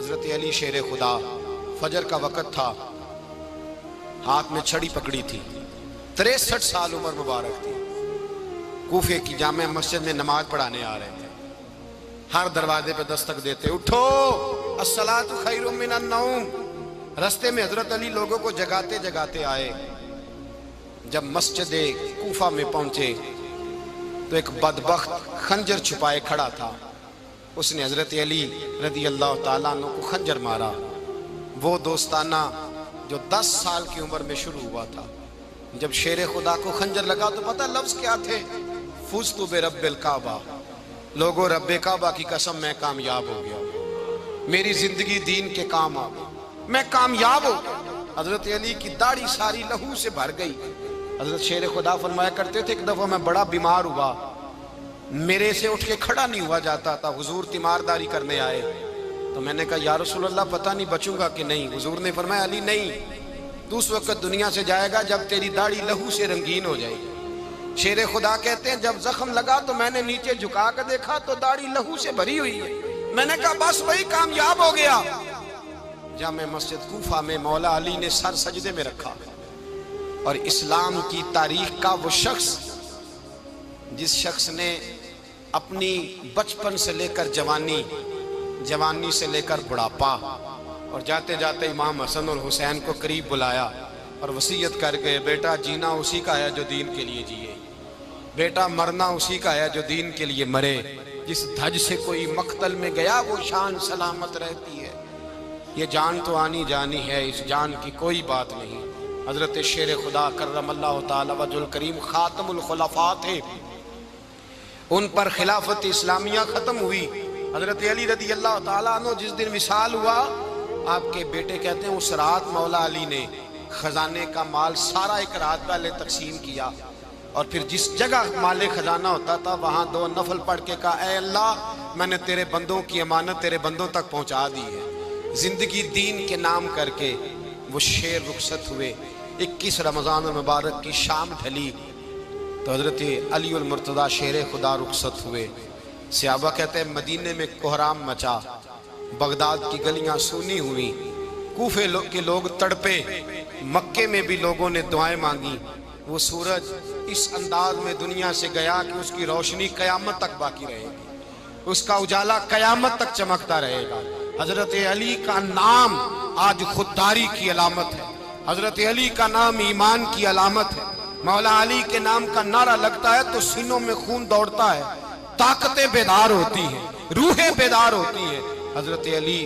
حضرت علی شیر خدا، فجر کا وقت تھا، ہاتھ میں چھڑی پکڑی تھی، 63 سال عمر مبارک تھی، کوفے کی جامع مسجد میں نماز پڑھانے آ رہے تھے۔ ہر دروازے پہ دستک دیتے، اٹھو الصلاۃ خیر من النوم۔ رستے میں حضرت علی لوگوں کو جگاتے جگاتے آئے۔ جب مسجد کوفہ میں پہنچے تو ایک بدبخت خنجر چھپائے کھڑا تھا، اس نے حضرت علی رضی اللہ تعالیٰ عنہ کو خنجر مارا۔ وہ دوستانہ جو 10 سال کی عمر میں شروع ہوا تھا، جب شیر خدا کو خنجر لگا تو پتہ لفظ کیا تھے؟ فزت برب الکعبہ، لوگوں رب کعبہ کی قسم میں کامیاب ہو گیا، میری زندگی دین کے کام آ گئی، میں کامیاب ہو گیا۔ حضرت علی کی داڑھی ساری لہو سے بھر گئی۔ حضرت شیر خدا فرمایا کرتے تھے، ایک دفعہ میں بڑا بیمار ہوا، میرے سے اٹھ کے کھڑا نہیں ہوا جاتا تھا، حضور تیمارداری کرنے آئے تو میں نے کہا یا رسول اللہ پتہ نہیں بچوں گا کہ نہیں۔ حضور نے فرمایا علی نہیں، تو اس وقت دنیا سے جائے گا جب تیری داڑھی لہو سے رنگین ہو جائے گی۔ شیر خدا کہتے ہیں جب زخم لگا تو میں نے نیچے جھکا کر دیکھا تو داڑھی لہو سے بھری ہوئی ہے، میں نے کہا بس وہی کامیاب ہو گیا۔ جامع مسجد کوفہ میں مولا علی نے سر سجدے میں رکھا، اور اسلام کی تاریخ کا وہ شخص جس شخص نے اپنی بچپن سے لے کر جوانی، جوانی سے لے کر بڑھاپا، اور جاتے جاتے امام حسن اور حسین کو قریب بلایا اور وصیت کر گئے، بیٹا جینا اسی کا ہے جو دین کے لیے جیے، بیٹا مرنا اسی کا ہے جو دین کے لیے مرے، جس دھج سے کوئی مقتل میں گیا وہ شان سلامت رہتی ہے، یہ جان تو آنی جانی ہے، اس جان کی کوئی بات نہیں۔ حضرت شیر خدا کرم اللہ تعالی وجہ الکریم خاتم الخلفاء تھے، ان پر خلافت اسلامیہ ختم ہوئی۔ حضرت علی رضی اللہ تعالیٰ عنہ جس دن وصال ہوا، آپ کے بیٹے کہتے ہیں اس رات مولا علی نے خزانے کا مال سارا ایک رات پہلے تقسیم کیا، اور پھر جس جگہ مال خزانہ ہوتا تھا وہاں 2 نفل پڑھ کے کہا اے اللہ میں نے تیرے بندوں کی امانت تیرے بندوں تک پہنچا دی ہے۔ زندگی دین کے نام کر کے وہ شیر رخصت ہوئے۔ 21 رمضان المبارک کی شام ڈھلی تو حضرت علی المرتضیٰ شیر خدا رخصت ہوئے۔ صحابہ کہتے ہیں مدینے میں کوہرام مچا، بغداد کی گلیاں سونی ہوئی، کوفے کے لوگ تڑپے، مکے میں بھی لوگوں نے دعائیں مانگی۔ وہ سورج اس انداز میں دنیا سے گیا کہ اس کی روشنی قیامت تک باقی رہے گی، اس کا اجالا قیامت تک چمکتا رہے گا۔ حضرت علی کا نام آج خودداری کی علامت ہے، حضرت علی کا نام ایمان کی علامت ہے۔ مولا علی کے نام کا نعرہ لگتا ہے تو سینوں میں خون دوڑتا ہے، طاقتیں بیدار ہوتی ہیں، روحیں بیدار ہوتی ہیں۔ حضرت علی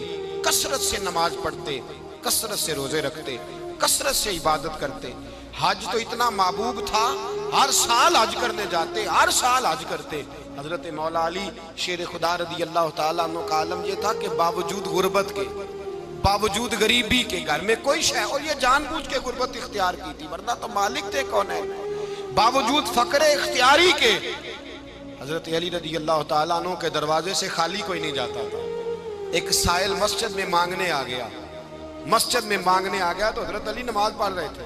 کثرت سے نماز پڑھتے، کثرت سے روزے رکھتے، کثرت سے عبادت کرتے۔ حج تو اتنا محبوب تھا، ہر سال حج کرنے جاتے، ہر سال حج کرتے۔ حضرت مولا علی شیر خدا رضی اللہ تعالیٰ عنہ کا عالم یہ تھا کہ باوجود غربت کے، باوجود غریبی کے، گھر میں کوئی شے، اور یہ جان بوجھ کے غربت اختیار کی تھی ورنہ تو مالک تھے کون ہے، باوجود فقر اختیاری کے حضرت علی رضی اللہ تعالیٰ عنہ کے دروازے سے خالی کوئی نہیں جاتا تھا۔ ایک سائل مسجد میں مانگنے آ گیا، مسجد میں مانگنے آ گیا تو حضرت علی نماز پڑھ رہے تھے۔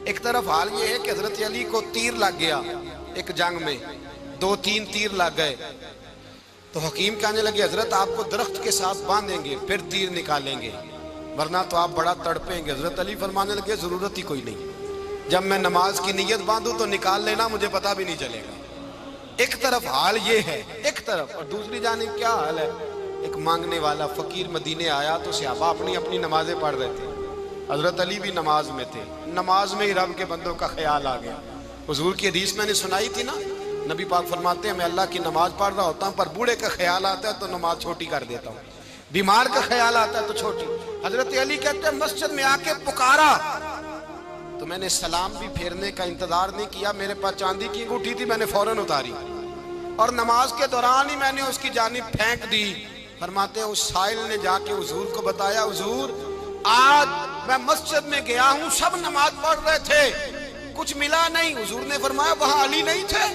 ایک طرف حال یہ ہے کہ حضرت علی کو تیر لگ گیا، ایک جنگ میں 2-3 تیر لگ گئے تو حکیم کہنے لگے حضرت آپ کو درخت کے ساتھ باندھیں گے پھر تیر نکالیں گے ورنہ تو آپ بڑا تڑپیں گے۔ حضرت علی فرمانے لگے ضرورت ہی کوئی نہیں، جب میں نماز کی نیت باندھوں تو نکال لینا، مجھے پتہ بھی نہیں چلے گا۔ ایک طرف حال یہ ہے، ایک طرف، اور دوسری جانب کیا حال ہے؟ ایک مانگنے والا فقیر مدینے آیا تو صحابہ اپنی اپنی نمازیں پڑھ رہے تھے، حضرت علی بھی نماز میں تھے، نماز میں ہی رب کے بندوں کا خیال آ گیا۔ حضور کی حدیث میں نے سنائی تھی نا، نبی پاک فرماتے ہیں میں اللہ کی نماز پڑھ رہا ہوتا ہوں پر بوڑھے کا خیال آتا ہے تو نماز چھوٹی کر دیتا ہوں، بیمار کا خیال آتا ہے تو چھوٹی۔ حضرت علی کہتے ہیں مسجد میں آ کے پکارا تو میں نے سلام بھی پھیرنے کا انتظار نہیں کیا، میرے پاس چاندی کی انگوٹھی تھی، میں نے فوراً اتاری اور نماز کے دوران ہی میں نے اس کی جانب پھینک دی۔ فرماتے ہیں اس سائل نے جا کے حضور کو بتایا حضور آج میں مسجد میں گیا ہوں، سب نماز پڑھ رہے تھے، کچھ ملا نہیں۔ حضور نے فرمایا وہاں علی نہیں تھے؟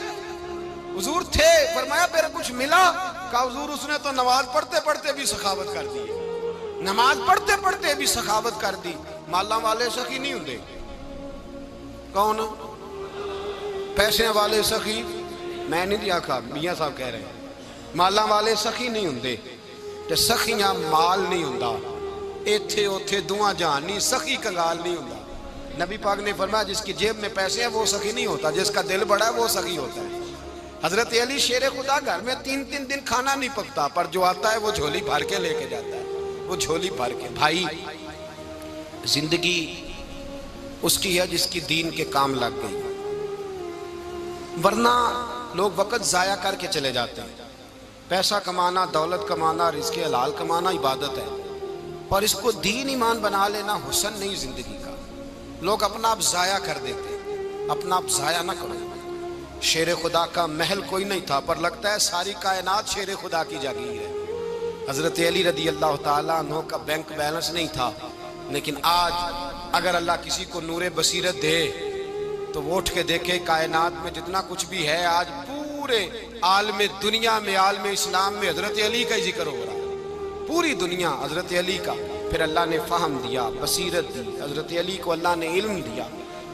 حضور تھے۔ فرمایا پھر کچھ ملا؟ کہا حضور اس نے تو نماز پڑھتے پڑھتے بھی سخاوت کر دی، نماز پڑھتے پڑھتے بھی سخاوت کر دی۔ مالاں والے سخی نہیں ہوندے، کون؟ پیسے والے سخی میں نہیں دیا کہا، میاں صاحب کہہ رہے ہیں مالاں والے سخی نہیں ہوندے، تے سخیاں مال نہیں ہوندا، ایتھے اوتھے دعا جہان نہیں، سخی کنگال نہیں ہوندا۔ نبی پاک نے فرمایا جس کی جیب میں پیسے ہیں وہ سخی نہیں ہوتا، جس کا دل بڑا ہے وہ سخی ہوتا ہے۔ حضرت علی شیر خدا گھر میں 3 دن کھانا نہیں پکتا، پر جو آتا ہے وہ جھولی بھر کے لے کے جاتا ہے، وہ جھولی بھر کے۔ بھائی زندگی اس کی ہے جس کی دین کے کام لگ گئی، ورنہ لوگ وقت ضائع کر کے چلے جاتے ہیں۔ پیسہ کمانا، دولت کمانا، رزق حلال کمانا عبادت ہے، پر اس کو دین ایمان بنا لینا حسن نہیں زندگی کا۔ لوگ اپنا آپ ضائع کر دیتے، اپنا آپ ضائع نہ کرو۔ شیر خدا کا محل کوئی نہیں تھا، پر لگتا ہے ساری کائنات شیر خدا کی جاگیر ہے۔ حضرت علی رضی اللہ تعالیٰ عنہ کا بینک بیلنس نہیں تھا، لیکن آج اگر اللہ کسی کو نور بصیرت دے تو وہ اٹھ کے دیکھے کائنات میں جتنا کچھ بھی ہے، آج پورے عالم دنیا میں، عالم اسلام میں حضرت علی کا ہی ذکر ہو رہا ہے، پوری دنیا حضرت علی کا۔ پھر اللہ نے فہم دیا، بصیرت دی، حضرت علی کو اللہ نے علم دیا۔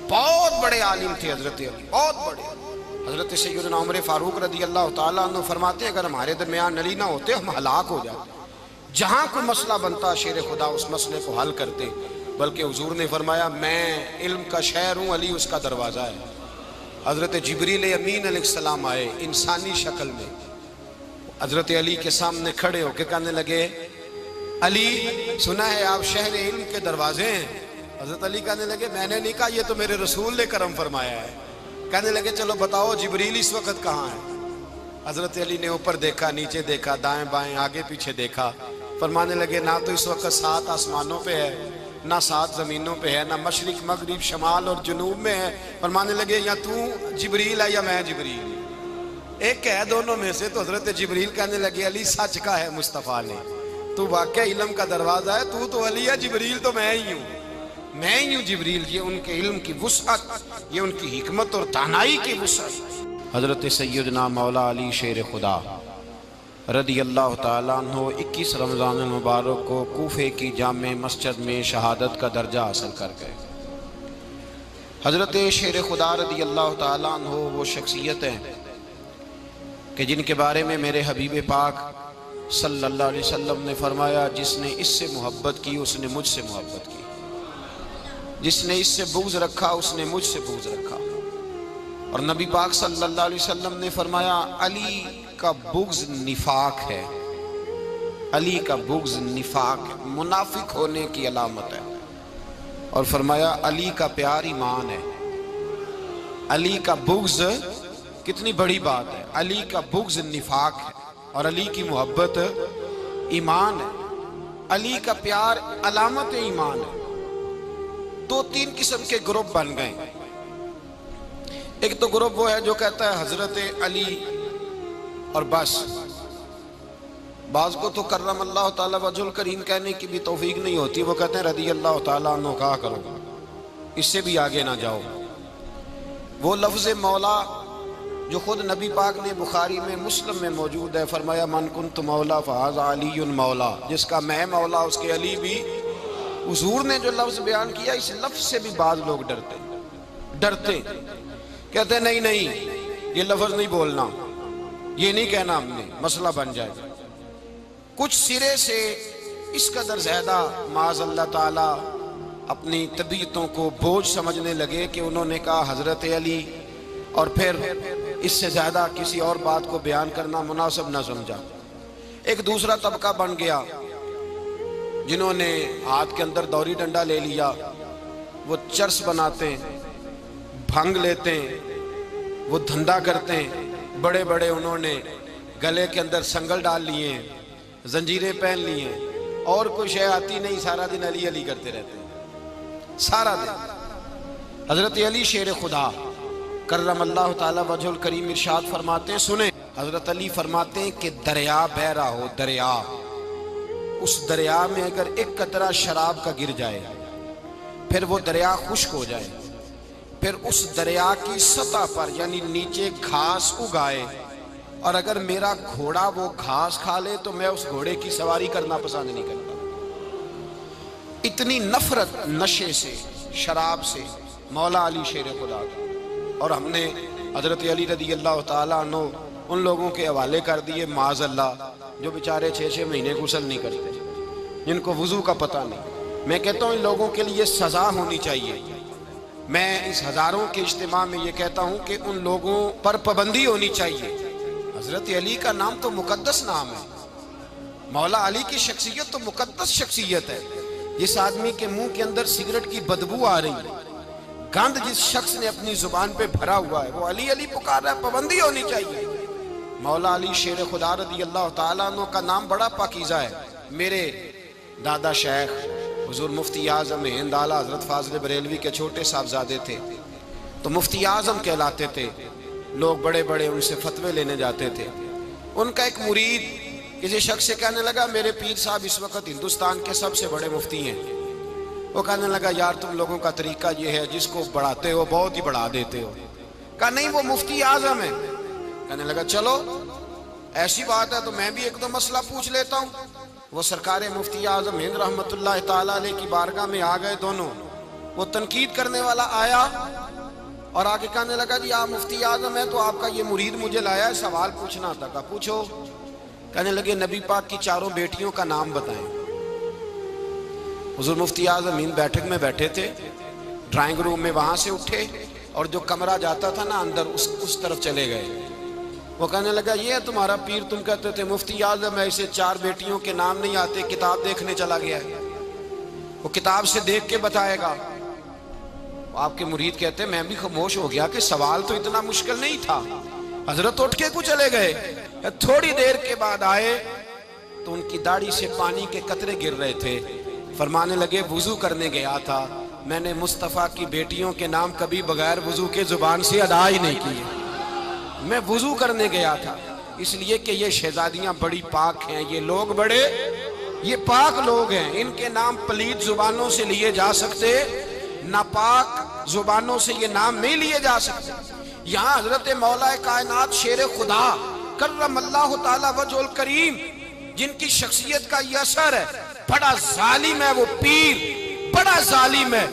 بہت بڑے عالم تھے حضرت علی، بہت بڑے۔ حضرت سیدنا عمر فاروق رضی اللہ تعالیٰ عنہ فرماتے ہیں اگر ہمارے درمیان علی نہ ہوتے ہم ہلاک ہو جاتے، جہاں کوئی مسئلہ بنتا شیر خدا اس مسئلے کو حل کرتے، بلکہ حضور نے فرمایا میں علم کا شہر ہوں، علی اس کا دروازہ ہے۔ حضرت جبریل امین علیہ السلام آئے انسانی شکل میں، حضرت علی کے سامنے کھڑے ہو کے کہنے لگے علی سنا ہے آپ شہر علم کے دروازے ہیں؟ حضرت علی کہنے لگے میں نے نہیں کہا، یہ تو میرے رسول نے کرم فرمایا ہے۔ کہنے لگے چلو بتاؤ جبریل اس وقت کہاں ہے؟ حضرت علی نے اوپر دیکھا، نیچے دیکھا، دائیں بائیں آگے پیچھے دیکھا، فرمانے لگے نہ تو اس وقت 7 آسمانوں پہ ہے، نہ 7 زمینوں پہ ہے، نہ مشرق مغرب شمال اور جنوب میں ہے۔ فرمانے لگے یا تو جبریل ہے یا میں جبریل، ایک ہے دونوں میں سے۔ تو حضرت جبریل کہنے لگے علی سچ کا ہے مصطفیٰ نے، تو واقعہ علم کا دروازہ ہے، تو علی ہے، جبریل تو میں ہی ہوں، میں ہی ہوں جبریل۔ یہ ان کے علم کی وسعت، یہ ان کی حکمت اور دانائی کی وسعت۔ حضرت سیدنا مولا علی شیر خدا رضی اللہ تعالیٰ عنہ 21 رمضان المبارک کو کوفے کی جامع مسجد میں شہادت کا درجہ حاصل کر گئے۔ حضرت شیر خدا رضی اللہ تعالیٰ عنہ وہ شخصیت ہیں کہ جن کے بارے میں میرے حبیب پاک صلی اللہ علیہ وسلم نے فرمایا جس نے اس سے محبت کی اس نے مجھ سے محبت کی، جس نے اس سے بغض رکھا اس نے مجھ سے بغض رکھا۔ اور نبی پاک صلی اللہ علیہ وسلم نے فرمایا علی کا بغض نفاق ہے، علی کا بغض نفاق ہے، منافق ہونے کی علامت ہے۔ اور فرمایا علی کا پیار ایمان ہے، علی کا بغض کتنی بڑی بات ہے، علی کا بغض نفاق ہے اور علی کی محبت ایمان ہے، علی کا پیار علامت ایمان ہے۔ 2-3 قسم کے گروپ بن گئے۔ ایک تو گروپ وہ ہے جو کہتا ہے حضرت علی اور بس، بعض کو تو کرم اللہ تعالیٰ وجہ الکریم کہنے کی بھی توفیق نہیں ہوتی، وہ کہتے ہیں رضی اللہ تعالیٰ عنہ کہا کرو، اس سے بھی آگے نہ جاؤ۔ وہ لفظ مولا جو خود نبی پاک نے بخاری میں مسلم میں موجود ہے، فرمایا من کنت مولا فہذا علی مولا، جس کا میں مولا اس کے علی بھی۔ حضور نے جو لفظ بیان کیا اس لفظ سے بھی بعض لوگ ڈرتے کہتے ہیں نہیں یہ لفظ نہیں بولنا، یہ نہیں کہنا، ہم نے مسئلہ بن جائے گا۔ کچھ سرے سے اس قدر زیادہ معاذ اللہ تعالی اپنی طبیعتوں کو بوجھ سمجھنے لگے کہ انہوں نے کہا حضرت علی، اور پھر اس سے زیادہ کسی اور بات کو بیان کرنا مناسب نہ سمجھا۔ ایک دوسرا طبقہ بن گیا جنہوں نے ہاتھ کے اندر دوری ڈنڈا لے لیا، وہ چرس بناتے ہیں، بھنگ لیتے ہیں، وہ دھندا کرتے ہیں، بڑے بڑے انہوں نے گلے کے اندر سنگل ڈال لیے ہیں، زنجیریں پہن لی ہیں، اور کوئی شے آتی نہیں، سارا دن علی علی کرتے رہتے ہیں سارا دن۔ حضرت علی شیر خدا کرم اللہ تعالی وجہ الکریم ارشاد فرماتے ہیں، سنیں، حضرت علی فرماتے ہیں کہ دریا بہ رہا ہو، دریا، اس دریا میں اگر ایک قطرہ شراب کا گر جائے پھر وہ دریا خشک ہو جائے، پھر اس دریا کی سطح پر یعنی نیچے گھاس اگائے، اور اگر میرا گھوڑا وہ گھاس کھا لے تو میں اس گھوڑے کی سواری کرنا پسند نہیں کرتا۔ اتنی نفرت نشے سے، شراب سے مولا علی شیر خدا کا۔ اور ہم نے حضرت علی رضی اللہ تعالیٰ عنہ ان لوگوں کے حوالے کر دیے معاذ اللہ جو بیچارے 6 مہینے غسل نہیں کرتے، جن کو وضو کا پتہ نہیں۔ میں کہتا ہوں ان لوگوں کے لیے سزا ہونی چاہیے۔ میں اس ہزاروں کے اجتماع میں یہ کہتا ہوں کہ ان لوگوں پر پابندی ہونی چاہیے۔ حضرت علی کا نام تو مقدس نام ہے، مولا علی کی شخصیت تو مقدس شخصیت ہے۔ جس آدمی کے منہ کے اندر سگریٹ کی بدبو آ رہی ہے، گند جس شخص نے اپنی زبان پہ بھرا ہوا ہے، وہ علی علی پکار رہا ہے، پابندی ہونی چاہیے۔ مولا علی شیر خدا رضی اللہ تعالیٰ عنہ کا نام بڑا پاکیزہ ہے۔ میرے دادا شیخ حضور مفتی اعظم ہند اعلیٰ حضرت فاضل بریلوی کے چھوٹے صاحبزادے تھے، تو مفتی اعظم کہلاتے تھے، لوگ بڑے بڑے ان سے فتوے لینے جاتے تھے۔ ان کا ایک مرید کسی شخص سے کہنے لگا میرے پیر صاحب اس وقت ہندوستان کے سب سے بڑے مفتی ہیں۔ وہ کہنے لگا یار تم لوگوں کا طریقہ یہ ہے، جس کو بڑھاتے ہو بہت ہی بڑھا دیتے ہو۔ کہا نہیں وہ مفتی اعظم ہے۔ کہنے لگا چلو ایسی بات ہے تو میں بھی ایک دو مسئلہ پوچھ لیتا ہوں۔ وہ سرکار مفتی اعظم ہند رحمت اللہ تعالیٰ علیہ کی بارگاہ میں آ گئے دونوں۔ وہ تنقید کرنے والا آیا اور آگے کہنے لگا جی آپ مفتی اعظم ہیں تو آپ کا یہ مرید مجھے لایا ہے، سوال پوچھنا تھا۔ کہا پوچھو۔ کہنے لگے نبی پاک کی 4 بیٹیوں کا نام بتائیں۔ حضور مفتی اعظم ہند بیٹھک میں بیٹھے تھے، ڈرائنگ روم میں وہاں سے اٹھے اور جو کمرہ جاتا تھا نا اندر اس طرف چلے گئے۔ وہ کہنے لگا یہ ہے تمہارا پیر، تم کہتے تھے مفتی اعظم ہے، اسے 4 بیٹیوں کے نام نہیں آتے، کتاب دیکھنے چلا گیا ہے، وہ کتاب سے دیکھ کے بتائے گا۔ آپ کے مرید کہتے ہیں میں بھی خاموش ہو گیا کہ سوال تو اتنا مشکل نہیں تھا۔ حضرت اٹھ کے کو چلے گئے، تھوڑی دیر کے بعد آئے تو ان کی داڑھی سے پانی کے قطرے گر رہے تھے۔ فرمانے لگے وضو کرنے گیا تھا، میں نے مصطفیٰ کی بیٹیوں کے نام کبھی بغیر وضو کے زبان سے ادا ہی نہیں کیے۔ میں وضو کرنے گیا تھا اس لیے کہ یہ شہزادیاں بڑی پاک ہیں، یہ لوگ بڑے یہ پاک لوگ ہیں، ان کے نام پلید زبانوں سے لیے جا سکتے، ناپاک زبانوں سے یہ نام نہیں لیے جا سکتے۔ یہاں حضرت مولا کائنات شیر خدا کرم اللہ تعالی وجہ الکریم جن کی شخصیت کا یہ اثر ہے، بڑا ظالم ہے وہ پیر، بڑا ظالم ہے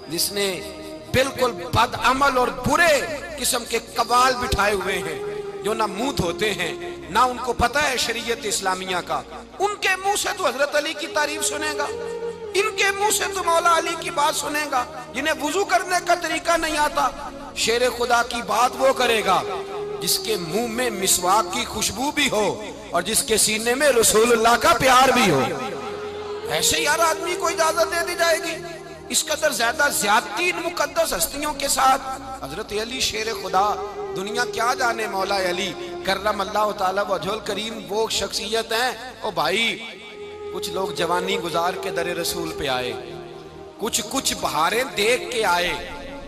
جس نے بالکل بد عمل اور برے قسم کے قوال بٹھائے ہوئے ہیں، جو نہ منہ دھوتے ہیں نہ ان کو پتہ ہے شریعت اسلامیہ کا۔ ان کے منہ سے تو حضرت علی کی تعریف سنے گا، ان کے منہ سے تو مولا علی کی بات سنے گا، جنہیں وضو کرنے کا طریقہ نہیں آتا۔ شیر خدا کی بات وہ کرے گا جس کے منہ میں مسواک کی خوشبو بھی ہو اور جس کے سینے میں رسول اللہ کا پیار بھی ہو۔ ایسے یار آدمی کو اجازت دے دی جائے گی؟ اس قدر زیادہ زیادتی ان مقدس ہستیوں کے ساتھ۔ حضرت علی شیر خدا، دنیا کیا جانے مولا علی کرم اللہ تعالی وجہ الکریم وہ شخصیت ہیں۔ او بھائی کچھ لوگ جوانی گزار کے در رسول پہ آئے، کچھ بہاریں دیکھ کے آئے،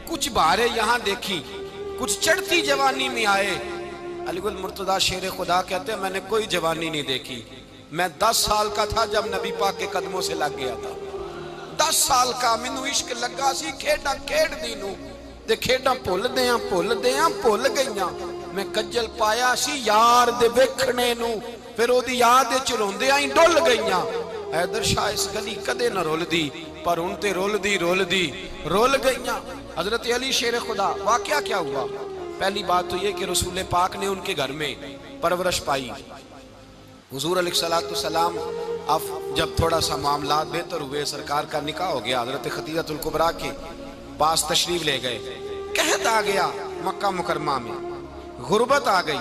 کچھ بہاریں یہاں دیکھی، کچھ چڑھتی جوانی میں آئے۔ علی گل مرتضیٰ شیر خدا کہتے ہیں میں نے کوئی جوانی نہیں دیکھی، میں 10 سال کا تھا جب نبی پاک کے قدموں سے لگ گیا تھا۔ 10 سال کا مینوں عشق لگا سی، کھیڈاں کھیڈ دی نوں تے کھیڈاں بھول بھول گئیاں۔ میں کجل پایا سی یار دے ویکھنے نوں، پھر او دی یاد وچ روندیاں ہی ڈل گئیاں۔ حیدر شاہ اس گلی کدے نہ رول دی، پر ہن تے رول دی رول گئیاں۔ حضرت علی شیر خدا، واقعہ کیا ہوا؟ پہلی بات تو یہ کہ رسول پاک نے ان کے گھر میں پرورش پائی۔ حضور علیہ السلام اب جب تھوڑا سا معاملات بہتر ہوئے، سرکار کا نکاح ہو گیا، حضرت خدیجہ الکبریٰ کے پاس تشریف لے گئے۔ قحط آ گیا مکہ مکرمہ میں، غربت آ گئی۔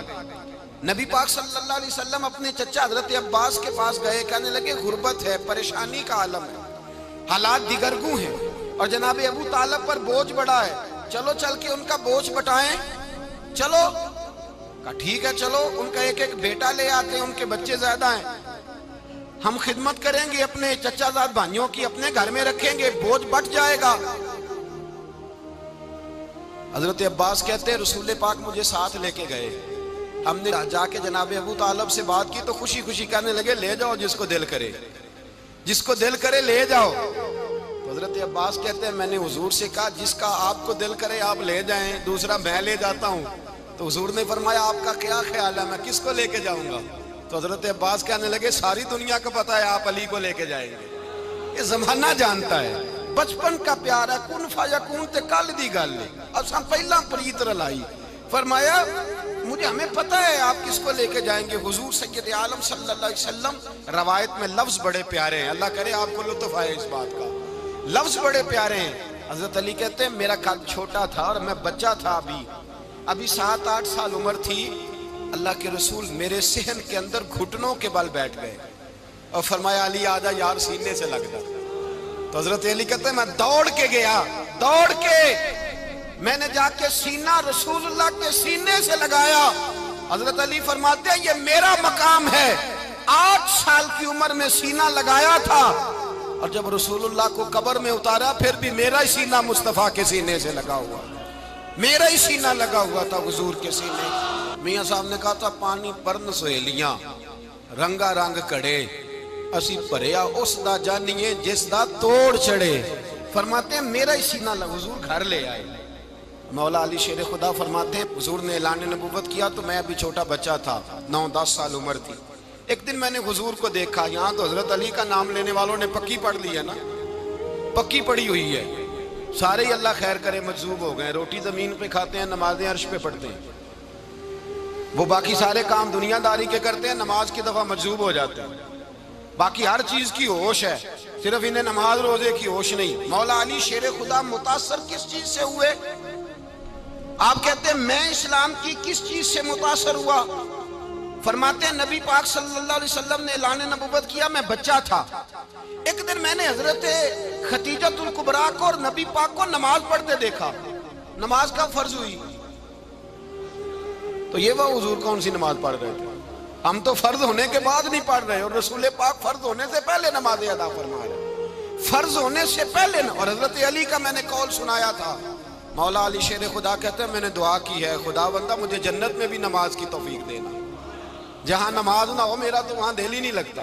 نبی پاک صلی اللہ علیہ وسلم اپنے چچا حضرت عباس کے پاس گئے، کہنے لگے غربت ہے، پریشانی کا عالم ہے، حالات دیگرگوں ہیں اور جناب ابو طالب پر بوجھ بڑا ہے، چلو چل کے ان کا بوجھ بٹائیں۔ چلو کہا ٹھیک ہے چلو، ان کا ایک بیٹا لے آتے ہیں، ان کے بچے زیادہ ہیں، ہم خدمت کریں گے اپنے چچا زاد بھائیوں کی، اپنے گھر میں رکھیں گے، بوجھ بٹ جائے گا۔ حضرت عباس کہتے ہیں رسول پاک مجھے ساتھ لے کے گئے، ہم نے جا کے جناب ابو طالب سے بات کی تو خوشی خوشی کہنے لگے لے جاؤ جس کو دل کرے لے جاؤ۔ تو حضرت عباس کہتے ہیں میں نے حضور سے کہا جس کا آپ کو دل کرے آپ لے جائیں، دوسرا میں لے جاتا ہوں۔ تو حضور نے فرمایا آپ کا کیا خیال ہے، میں کس کو لے کے جاؤں گا؟ تو حضرت عباس کہنے لگے ساری دنیا کو پتا ہے آپ علی کو لے کے جائیں گے، یہ زمانہ جانتا ہے، بچپن کا پیار ہے، کن فیکون تے کل دی گل ہے، اساں پہلا پریت رلائی، فرمایا مجھے ہمیں پتہ ہے آپ کس کو لے کے جائیں گے، حضور سید عالم صلی اللہ علیہ وسلم۔ روایت میں لفظ بڑے پیارے ہیں، اللہ کرے آپ کو لطف آئے اس بات کا، لفظ بڑے پیارے ہیں۔ حضرت علی کہتے ہیں میرا قد چھوٹا تھا اور میں بچہ تھا، ابھی 7-8 سال عمر تھی، اللہ کے رسول میرے صحن کے اندر گھٹنوں کے بل بیٹھ گئے اور فرمایا علی آجا یار سینے سے لگ جا۔ تو حضرت علی کہتے ہیں میں دوڑ کے گیا، دوڑ کے میں نے جا کے سینہ رسول اللہ کے سینے سے لگایا۔ حضرت علی فرماتے ہیں یہ میرا مقام ہے، 8 سال کی عمر میں سینہ لگایا تھا، اور جب رسول اللہ کو قبر میں اتارا پھر بھی میرا ہی سینہ مصطفیٰ کے سینے سے لگا ہوا، میرا ہی سینہ لگا ہوا تھا حضور کے سینے۔ میاں صاحب نے کہا تھا پانی پرن سہیلیاں رنگا رنگ کڑے، اسی پریا اس دا جانیے جس دا توڑ چڑھے۔ فرماتے ہیں میرا ہی سینہ لگا، حضور گھر لے آئے۔ مولا علی شیر خدا فرماتے ہیں حضور نے اعلان نبوت کیا تو میں ابھی چھوٹا بچہ تھا، 9-10 سال عمر تھی۔ ایک دن میں نے حضور کو دیکھا، یہاں تو حضرت علی کا نام لینے والوں نے پکی پڑھ لی ہے نا، پکی پڑھی ہوئی ہے، سارے ہی اللہ خیر کرے مجذوب ہو گئے، روٹی زمین پہ کھاتے ہیں، نمازیں عرش پہ پڑھتے ہیں، وہ باقی سارے کام دنیا داری کے کرتے ہیں، نماز کی دفعہ مجذوب ہو جاتے ہیں، باقی ہر چیز کی ہوش ہے، صرف انہیں نماز روزے کی ہوش نہیں۔ مولا علی شیر خدا متاثر کس چیز سے ہوئے؟ آپ کہتے ہیں میں اسلام کی کس چیز سے متاثر ہوا؟ فرماتے ہیں نبی پاک صلی اللہ علیہ وسلم نے اعلان نبوت کیا، میں بچہ تھا، ایک دن میں نے حضرت خدیجۃ الکبریٰ کو اور نبی پاک کو نماز پڑھتے دیکھا۔ نماز کا فرض ہوئی تو یہ وہ حضور کون سی نماز پڑھ رہے تھے؟ ہم تو فرض ہونے کے بعد نہیں پڑھ رہے، اور رسول پاک فرض ہونے سے پہلے نماز ادا فرما رہے، فرض ہونے سے پہلے۔ اور حضرت علی کا میں نے قول سنایا تھا، مولا علی شیر خدا کہتے ہیں میں نے دعا کی ہے خدا بندہ مجھے جنت میں بھی نماز کی توفیق دینا، جہاں نماز نہ ہو میرا تو وہاں دل ہی نہیں لگتا۔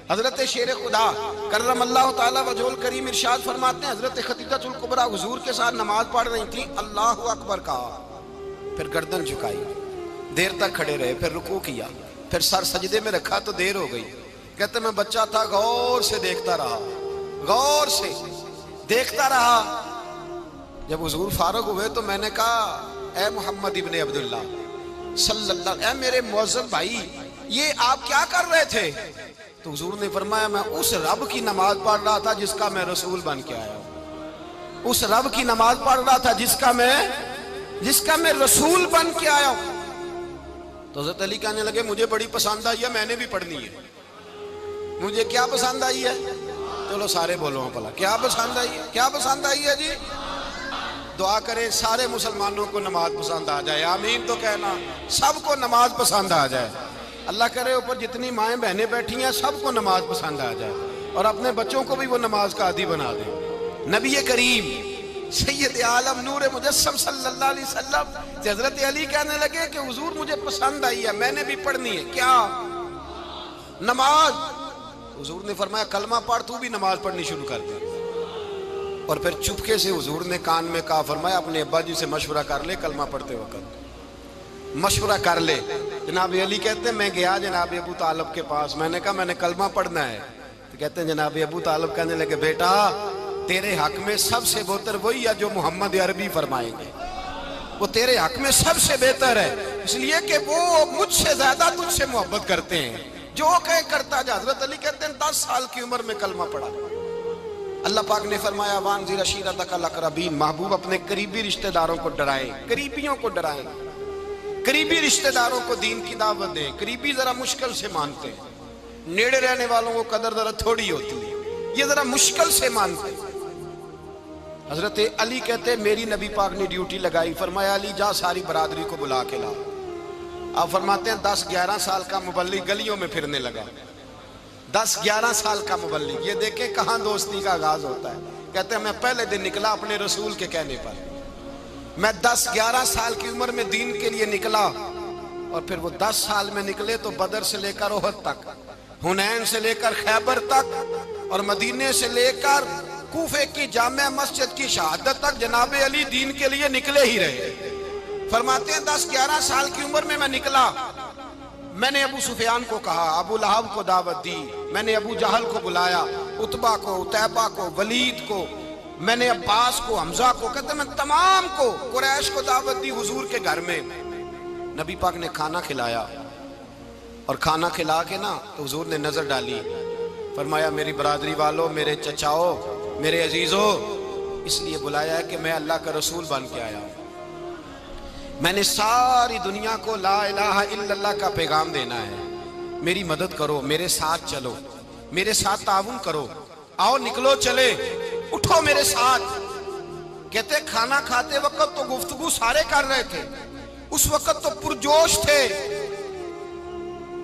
حضرت شیر خدا کرم اللہ تعالیٰ وجہ الکریم ارشاد فرماتے ہیں حضرت خدیجۃ الکبریٰ حضور کے ساتھ نماز پڑھ رہی تھیں، اللہ اکبر کہا، پھر گردن جھکائی، دیر تک کھڑے رہے، پھر رکوع کیا، پھر سر سجدے میں رکھا تو دیر ہو گئی۔ کہتے میں بچہ تھا، غور سے دیکھتا رہا، غور سے دیکھتا رہا۔ جب حضور فارغ ہوئے تو میں نے کہا اے محمد ابن عبداللہ صلی اللہ، اے میرے معزز بھائی یہ آپ کیا کر رہے تھے؟ تو حضور نے فرمایا میں اس رب کی نماز پڑھ رہا تھا جس کا میں رسول بن کے آیا ہوں، اس رب کی نماز پڑھ رہا تھا جس کا میں رسول بن کے آیا ہوں۔ تو حضرت علی کہنے لگے مجھے بڑی پسند آئی ہے، میں نے بھی پڑھنی ہے۔ مجھے کیا پسند آئی ہے؟ چلو سارے بولو پلا کیا پسند آئی ہے؟ کیا پسند آئی ہے جی؟ دعا کرے سارے مسلمانوں کو نماز پسند آ جائے، آمین تو کہنا، سب کو نماز پسند آ جائے۔ اللہ کرے اوپر جتنی مائیں بہنیں بیٹھی ہیں سب کو نماز پسند آ جائے، اور اپنے بچوں کو بھی وہ نماز کا عادی بنا دیں۔ نبی کریم سید عالم نور مجسم صلی اللہ علیہ وسلم سے حضرت علی کہنے لگے کہ حضور مجھے پسند آئی ہے، میں نے بھی پڑھنی ہے۔ کیا؟ نماز۔ حضور نے فرمایا کلمہ پڑھ، تو بھی نماز پڑھنی شروع کر دے۔ اور پھر چپکے سے حضور نے کان میں کہا، فرمایا اپنے ابا جی سے مشورہ کر لے، کلمہ پڑھتے وقت مشورہ کر لے۔ جناب علی کہتے ہیں میں گیا جناب ابو طالب کے پاس، میں نے کہا میں نے کلمہ پڑھنا ہے، تو کہتے ہیں جناب ابو طالب کہنے لگے بیٹا تیرے حق میں سب سے بہتر وہی ہے جو محمد عربی فرمائیں گے، وہ تیرے حق میں سب سے بہتر ہے، اس لیے کہ وہ مجھ سے زیادہ تجھ سے محبت کرتے ہیں، جو کہے کرتا جا۔ حضرت علی کہتے ہیں 10 سال کی عمر میں کلمہ پڑھا۔ اللہ پاک نے فرمایا وانذر عشیرتک الاقربین، محبوب اپنے قریبی رشتہ داروں کو ڈرائیں، قریبیوں کو ڈرائیں، قریبی رشتہ داروں کو دین کی دعوت دیں۔ قریبی ذرا مشکل سے مانتے ہیں، نیڑے رہنے والوں کو قدر ذرا تھوڑی ہوتی ہے، یہ ذرا مشکل سے مانتے ہیں۔ حضرت علی کہتے ہیں میری نبی پاک نے ڈیوٹی لگائی، فرمایا علی جا ساری برادری کو بلا کے لا۔ آپ فرماتے ہیں 10-11 سال کا مبلغ گلیوں میں پھرنے لگا، 10-11 سال کا مبلغ، یہ دیکھیں کہاں دوستی کا آغاز ہوتا ہے۔ کہتے ہیں میں پہلے دن نکلا اپنے رسول کے کہنے پر، میں 10-11 سال کی عمر میں دین کے لیے نکلا، اور پھر وہ 10 سال میں نکلے تو بدر سے لے کر احد تک، حنین سے لے کر خیبر تک، اور مدینے سے لے کر کوفے کی جامع مسجد کی شہادت تک جناب علی دین کے لیے نکلے ہی رہے۔ فرماتے ہیں 10-11 سال کی عمر میں نکلا، میں نے ابو سفیان کو کہا، ابو لہب کو دعوت دی، میں نے ابو جہل کو بلایا، عتبہ کو، عتیبہ کو، ولید کو، میں نے عباس کو، حمزہ کو، کہتے میں تمام کو قریش کو دعوت دی حضور کے گھر میں۔ نبی پاک نے کھانا کھلایا، اور کھانا کھلا کے نا تو حضور نے نظر ڈالی، فرمایا میری برادری والوں، میرے چچاؤ، میرے عزیزوں، اس لیے بلایا ہے کہ میں اللہ کا رسول بن کے آیا ہوں، میں نے ساری دنیا کو لا الہ الا اللہ کا پیغام دینا ہے، میری مدد کرو، میرے ساتھ چلو، میرے ساتھ تعاون کرو، آؤ نکلو چلے، اٹھو میرے ساتھ۔ کہتے کھانا کھاتے وقت تو گفتگو سارے کر رہے تھے، اس وقت تو پرجوش تھے،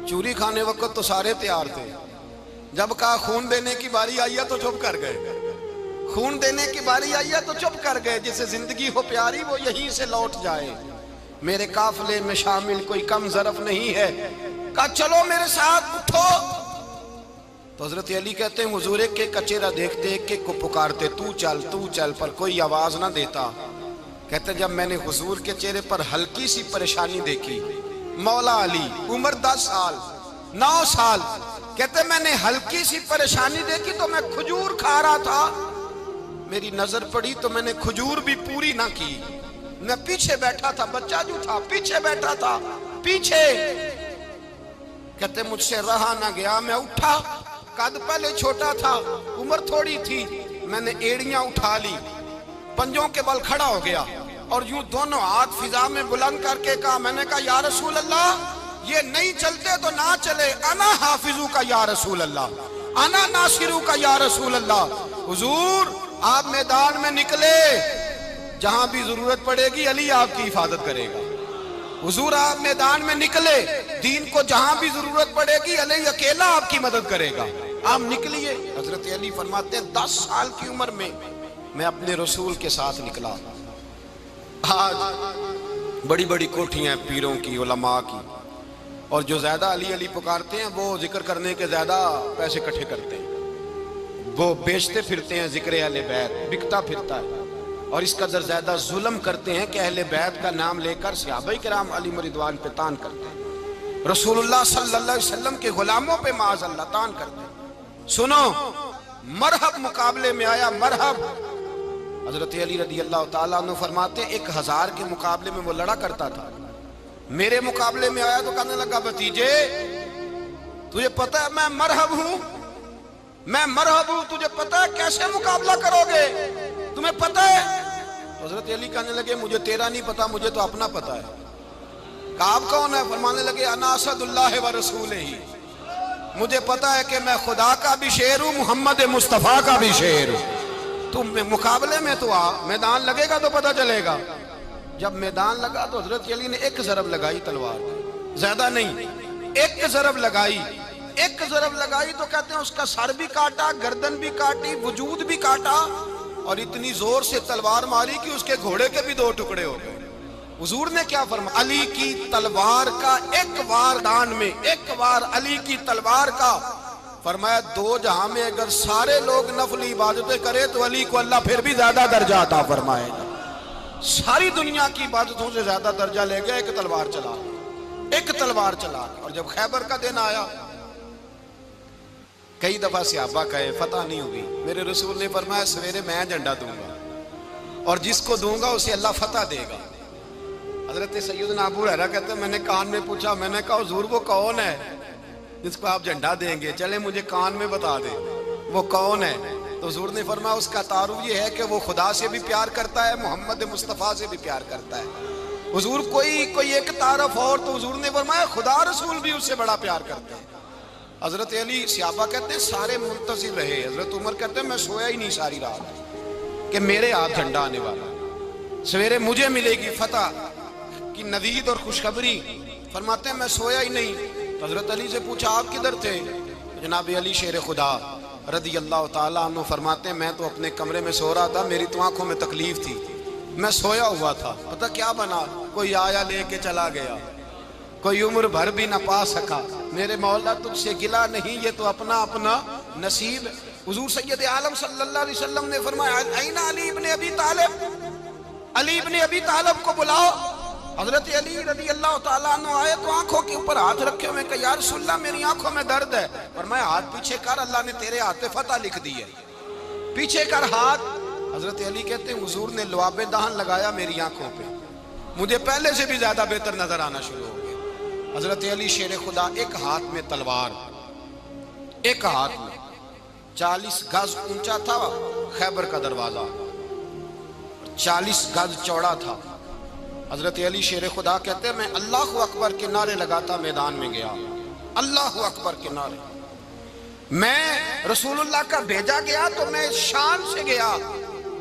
چوری کھانے وقت تو سارے تیار تھے، جب کہا خون دینے کی باری آئی ہے تو چپ کر گئے، خون دینے کی باری آئی ہے تو چپ کر گئے، جسے زندگی ہو پیاری وہ یہیں سے لوٹ جائے، میرے قافلے میں شامل کوئی کم ظرف نہیں ہے، کہا چلو میرے ساتھ اٹھو۔ تو حضرت علی کہتے ہیں حضور ایک کا چہرہ دیکھتے ایک کو پکارتے، تو چل، پر کوئی آواز نہ دیتا۔ کہتے جب میں نے حضور کے چہرے پر ہلکی سی پریشانی دیکھی، مولا علی عمر 10 سال 9 سال، کہتے میں نے ہلکی سی پریشانی دیکھی تو میں کھجور کھا رہا تھا، میری نظر پڑی تو میں نے کھجور بھی پوری نہ کی، میں پیچھے بیٹھا تھا، بچہ جو تھا پیچھے بیٹھا تھا، پیچھے۔ کہتے مجھ سے رہا نہ گیا، میں اٹھا، قد پہلے چھوٹا تھا، عمر تھوڑی تھی، میں نے ایڑیاں اٹھا لی، پنجوں کے بل کھڑا ہو گیا، اور یوں دونوں ہاتھ فضا میں بلند کر کے کہا، میں نے کہا یا رسول اللہ یہ نہیں چلتے تو نہ چلے، انا حافظو کا یا رسول اللہ، انا ناصرو کا یا رسول اللہ۔ حضور آپ میدان میں نکلے، جہاں بھی ضرورت پڑے گی علی آپ کی حفاظت کرے گا، حضور آپ میدان میں نکلے، دین کو جہاں بھی ضرورت پڑے گی علی اکیلا آپ کی مدد کرے گا، آپ نکلیے۔ حضرت علی فرماتے ہیں 10 سال کی عمر میں میں اپنے رسول کے ساتھ نکلا۔ آج بڑی بڑی کوٹھیاں پیروں کی، علماء کی، اور جو زیادہ علی علی پکارتے ہیں وہ ذکر کرنے کے زیادہ پیسے اکٹھے کرتے ہیں، وہ بیچتے پھرتے ہیں ذکر اہل بیت، بکتا پھرتا ہے، اور اس قدر زیادہ ظلم کرتے ہیں کہ اہل بیت کا نام لے کر صحابہ کرام علی رضوان پہ تان کرتے ہیں، رسول اللہ صلی اللہ علیہ وسلم کے غلاموں پہ معاذ اللہ تان کرتے ہیں۔ سنو، مرحب مقابلے میں آیا، مرحب۔ حضرت علی رضی اللہ تعالیٰ عنہ فرماتے 1000 کے مقابلے میں وہ لڑا کرتا تھا، میرے مقابلے میں آیا تو کہنے لگا بھتیجے تجھے پتہ ہے میں مرحب ہوں، میں مرحب ہوں، تجھے پتہ ہے کیسے مقابلہ کرو گے، تمہیں پتہ ہے؟ حضرت علی کہنے لگے مجھے تیرا نہیں پتا، مجھے تو اپنا پتا ہے۔ کہا آپ کون ہے؟ فرمانے لگے انا اسد اللہ و رسولہ، مجھے پتا ہے کہ میں خدا کا بھی شیر ہوں، محمد مصطفیٰ کا بھی شیر ہوں، تم مقابلے میں تو آ، میدان لگے گا تو پتہ چلے گا۔ جب میدان لگا تو حضرت علی نے ایک ضرب لگائی تلوار، زیادہ نہیں، ایک ضرب لگائی، ایک ضرب لگائی تو کہتے ہیں اس کا سر بھی کاٹا، گردن بھی کاٹی، وجود بھی کاٹا، اور اتنی زور سے تلوار ماری کہ اس کے گھوڑے کے بھی 2 ٹکڑے ہو گئے۔ حضور نے کیا فرمایا؟ علی کی تلوار کا ایک وار دان میں، ایک وار علی کی تلوار کا، فرمایا 2 جہاں میں اگر سارے لوگ نفلی عبادتیں کرے تو علی کو اللہ پھر بھی زیادہ درجہ عطا فرمائے گا، ساری دنیا کی عبادتوں سے زیادہ درجہ لے گیا ایک تلوار چلا، ایک تلوار چلا۔ اور جب خیبر کا دن آیا، کئی دفعہ صحابہ کہے فتح نہیں ہوگی، میرے رسول نے فرمایا سویرے میں جھنڈا دوں گا، اور جس کو دوں گا اسے اللہ فتح دے گا۔ حضرت سیدنا ابو ہریرہ کہتے ہیں میں نے کان میں پوچھا، میں نے کہا حضور وہ کون ہے جس کو آپ جھنڈا دیں گے؟ چلے مجھے کان میں بتا دیں وہ کون ہے۔ تو حضور نے فرمایا اس کا تعارف یہ ہے کہ وہ خدا سے بھی پیار کرتا ہے، محمد مصطفیٰ سے بھی پیار کرتا ہے۔ حضور کوئی ایک تعارف اور، تو حضور نے فرمایا خدا رسول بھی اس سے بڑا پیار کرتا ہے۔ حضرت علی صحابہ کہتے ہیں سارے منتظر رہے، حضرت عمر کہتے ہیں میں سویا ہی نہیں ساری رات کہ میرے ہاتھ جھنڈا آنے والا، سویرے مجھے ملے گی فتح کی نوید اور خوشخبری۔ فرماتے ہیں میں سویا ہی نہیں۔ تو حضرت علی سے پوچھا آپ کدھر تھے؟ جناب علی شیر خدا رضی اللہ تعالیٰ عنہ فرماتے ہیں میں تو اپنے کمرے میں سو رہا تھا، میری تو آنکھوں میں تکلیف تھی، میں سویا ہوا تھا، پتہ کیا بنا، کوئی آیا لے کے چلا گیا، کوئی عمر بھر بھی نہ پا سکا، میرے مولا تجھ سے گلا نہیں، یہ تو اپنا اپنا نصیب۔ حضور سید عالم صلی اللہ علیہ وسلم نے فرمایا این علی ابن ابی طالب، علی ابن ابی طالب کو بلاؤ۔ حضرت علی رضی اللہ تعالیٰ عنہ آئے تو آنکھوں کے اوپر ہاتھ رکھے ہوئے کہ یا رسول اللہ میری آنکھوں میں درد ہے، فرمایا ہاتھ پیچھے کر، اللہ نے تیرے ہاتھ پہ فتح لکھ دی ہے، پیچھے کر ہاتھ۔ حضرت علی کہتے ہیں حضور نے لعاب دہن لگایا میری آنکھوں پہ، مجھے پہلے سے بھی زیادہ بہتر نظر آنا شروع ہو گیا۔ حضرت علی شیر خدا، ایک ہاتھ میں تلوار، ایک ہاتھ میں 40 گز اونچا تھا خیبر کا دروازہ، 40 گز چوڑا تھا۔ حضرت علی شیر خدا کہتے ہیں میں اللہ اکبر کے نعرے لگاتا میدان میں گیا، اللہ اکبر کے نعرے۔ میں رسول اللہ کا بھیجا گیا تو میں شان سے گیا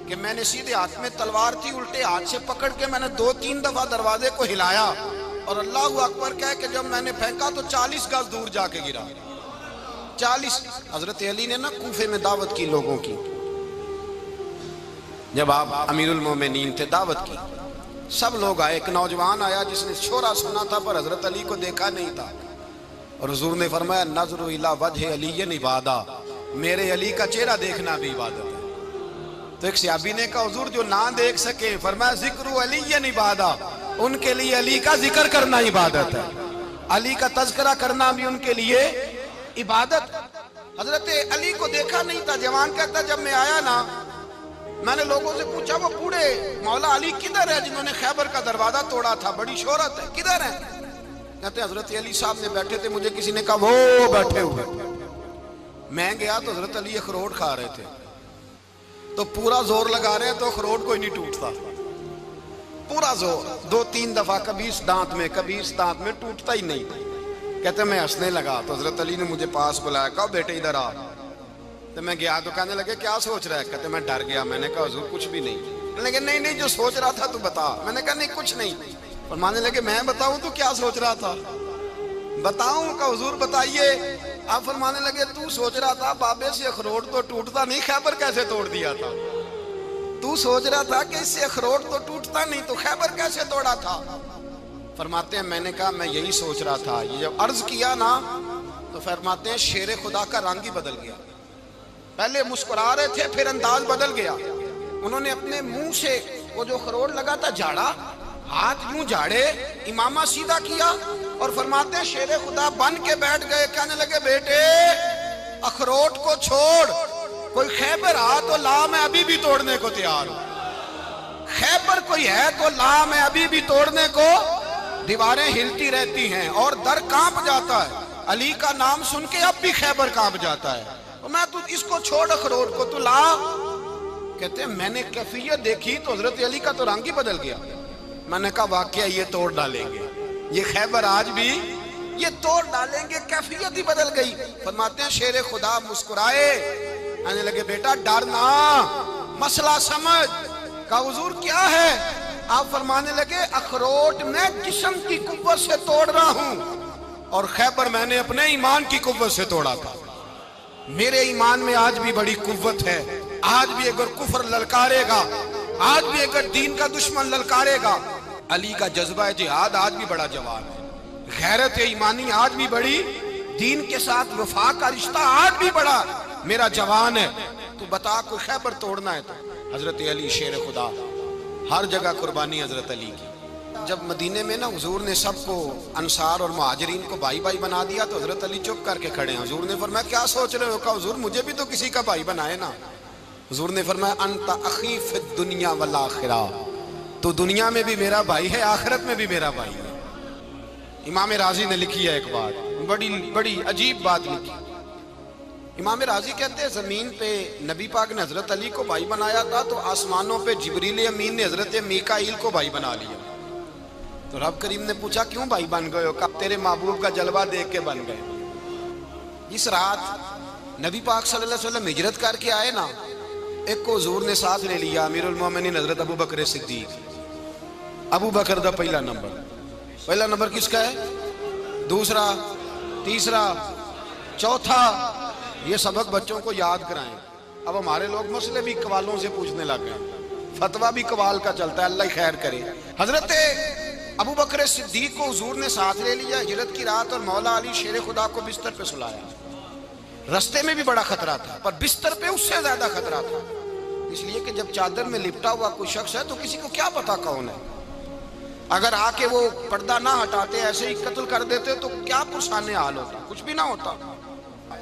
کہ میں نے سیدھے ہاتھ میں تلوار تھی، الٹے ہاتھ سے پکڑ کے میں نے 2-3 دفعہ دروازے کو ہلایا اور اللہ اکبر کہہ کہ جب میں نے پھینکا تو 40 گز دور جا کے گرا۔ 40۔ حضرت علی نے نا کوفے میں دعوت کی لوگوں کی، جب آپ امیر المومنین تھے، دعوت کی، سب لوگ آئے۔ ایک نوجوان آیا جس نے شورا سنا تھا پر حضرت علی کو دیکھا نہیں تھا، اور حضور نے فرمایا نظر الی وجہ علی عبادہ، میرے علی کا چہرہ دیکھنا بھی عبادت ہے۔ تو ایک صحابی نے کہا حضور جو نہ دیکھ سکے، فرمایا ذکر علی عبادہ، ان کے لیے علی کا ذکر کرنا عبادت ہے، علی کا تذکرہ کرنا بھی ان کے لیے عبادت۔ حضرت علی کو دیکھا نہیں تھا۔ جوان کہتا جب میں آیا نا، میں نے لوگوں سے پوچھا وہ بوڑھے مولا علی کدھر ہے جنہوں نے خیبر کا دروازہ توڑا تھا، بڑی شہرت ہے، کدھر ہے؟ کہتے ہیں حضرت علی صاحب نے بیٹھے تھے، مجھے کسی نے کہا وہ بیٹھے ہوئے۔ میں گیا تو حضرت علی اخروٹ کھا رہے تھے، تو پورا زور لگا رہے ہیں تو اخروٹ کوئی نہیں ٹوٹتا، پورا زور 2-3 دفعہ، کبھی اس دانت میں کبھی اس دانت میں، ٹوٹتا ہی نہیں۔ کہتے ہیں میں ہنسنے لگا تو حضرت علی نے مجھے پاس بلایا، کہا بیٹے ادھر آ۔ تو میں گیا تو کہنے لگے کیا سوچ رہا ہے؟ کہتے میں ڈر گیا، میں نے کہا حضور کچھ بھی نہیں۔ لیکن نہیں جو سوچ رہا تھا تو بتا۔ میں نے کہا نہیں کچھ نہیں۔ فرمانے لگے میں بتاؤں تو کیا سوچ رہا تھا؟ بتاؤں؟ کہ حضور بتائیے۔ آپ فرمانے لگے تو سوچ رہا تھا بابے سے اخروٹ تو ٹوٹتا نہیں، خیبر کیسے توڑ دیا تھا؟ تو سوچ رہا تھا کہ اس سے اخروٹ تو ٹوٹتا نہیں تو خیبر کیسے توڑا تھا؟ فرماتے ہیں میں نے کہا میں یہی سوچ رہا تھا۔ یہ جب عرض کیا نا تو فرماتے ہیں شیر خدا کا رنگ ہی بدل گیا، پہلے مسکرا رہے تھے پھر انداز بدل گیا۔ انہوں نے اپنے منہ سے وہ جو خروٹ لگا تھا جھاڑا، ہاتھ یوں جھاڑے، امامہ سیدھا کیا اور فرماتے ہیں شیر خدا بن کے بیٹھ گئے۔ کہنے لگے بیٹے اخروٹ کو چھوڑ، کوئی خیبر آ تو لا، میں ابھی بھی توڑنے کو تیار ہوں۔ خیبر کوئی ہے تو لا، میں ابھی بھی توڑنے کو۔ دیواریں ہلتی رہتی ہیں اور در کانپ جاتا ہے، علی کا نام سن کے اب بھی خیبر کانپ جاتا ہے۔ میں تو اس کو چھوڑ اخروٹ کو تو لا۔ کہتے ہیں میں نے کیفیت دیکھی تو حضرت علی کا تو رنگ ہی بدل گیا۔ میں نے کہا واقعہ یہ توڑ ڈالیں گے، یہ خیبر آج بھی یہ توڑ ڈالیں گے، کیفیت ہی بدل گئی۔ فرماتے ہیں شیر خدا مسکرائے، کہنے لگے بیٹا ڈرنا، مسئلہ سمجھ۔ کہا حضور کیا ہے؟ آپ فرمانے لگے اخروٹ میں جسم کی قوت سے توڑ رہا ہوں اور خیبر میں نے اپنے ایمان کی قوت سے توڑا تھا۔ میرے ایمان میں آج بھی بڑی قوت ہے، آج بھی اگر کفر للکارے گا، آج بھی اگر دین کا دشمن للکارے گا، علی کا جذبہ جہاد آج بھی بڑا جوان ہے، غیرت ایمانی آج بھی بڑی، دین کے ساتھ وفا کا رشتہ آج بھی بڑا میرا جوان ہے۔ تو بتا کوئی خیبر توڑنا ہے تو حضرت علی شیر خدا، ہر جگہ قربانی حضرت علی کی۔ جب مدینے میں نا حضور نے سب کو انصار اور مہاجرین کو بھائی بھائی بنا دیا تو حضرت علی چپ کر کے کھڑے ہیں۔ حضور نے فرمایا کیا سوچ رہے ہو؟ کہا حضور مجھے بھی تو کسی کا بھائی بنائے نا۔ حضور نے فرمایا انت اخی فی الدنیا والآخرہ، تو دنیا میں بھی میرا بھائی ہے، آخرت میں بھی میرا بھائی ہے۔ امام راضی نے لکھی ہے ایک بات، بڑی عجیب بات لکھی۔ امام راضی کہتے ہیں زمین پہ نبی پاک نے حضرت علی کو بھائی بنایا تھا تو آسمانوں پہ جبریل امین نے حضرت میکائیل کو بھائی بنا لیا۔ تو رب کریم نے پوچھا کیوں بھائی بن گئے ہو؟ کہا تیرے محبوب کا جلوہ دیکھ کے بن گئے۔ اس رات نبی پاک صلی اللہ علیہ وسلم ہجرت کر کے آئے نا، ایک کو حضور نے ساتھ لے لیا، امیر المومنین حضرت ابو بکر صدیق۔ ابو بکر دا پہلا نمبر کس کا ہے؟ دوسرا، تیسرا، چوتھا۔ یہ سبق بچوں کو یاد کرائیں۔ اب ہمارے لوگ مسئلے بھی قوالوں سے پوچھنے لگ گئے، فتویٰ بھی قوال کا چلتا ہے، اللہ خیر کرے۔ حضرت ابو بکر صدیق کو حضور نے ساتھ لے لیا ہجرت کی رات، اور مولا علی شیر خدا کو بستر پہ سلایا۔ رستے میں بھی بڑا خطرہ تھا پر بستر پہ اس سے زیادہ خطرہ تھا، اس لیے کہ جب چادر میں لپٹا ہوا کوئی شخص ہے تو کسی کو کیا پتا کون ہے، اگر آ کے وہ پردہ نہ ہٹاتے ایسے ہی قتل کر دیتے تو کیا پرسانے حال ہوتا، کچھ بھی نہ ہوتا۔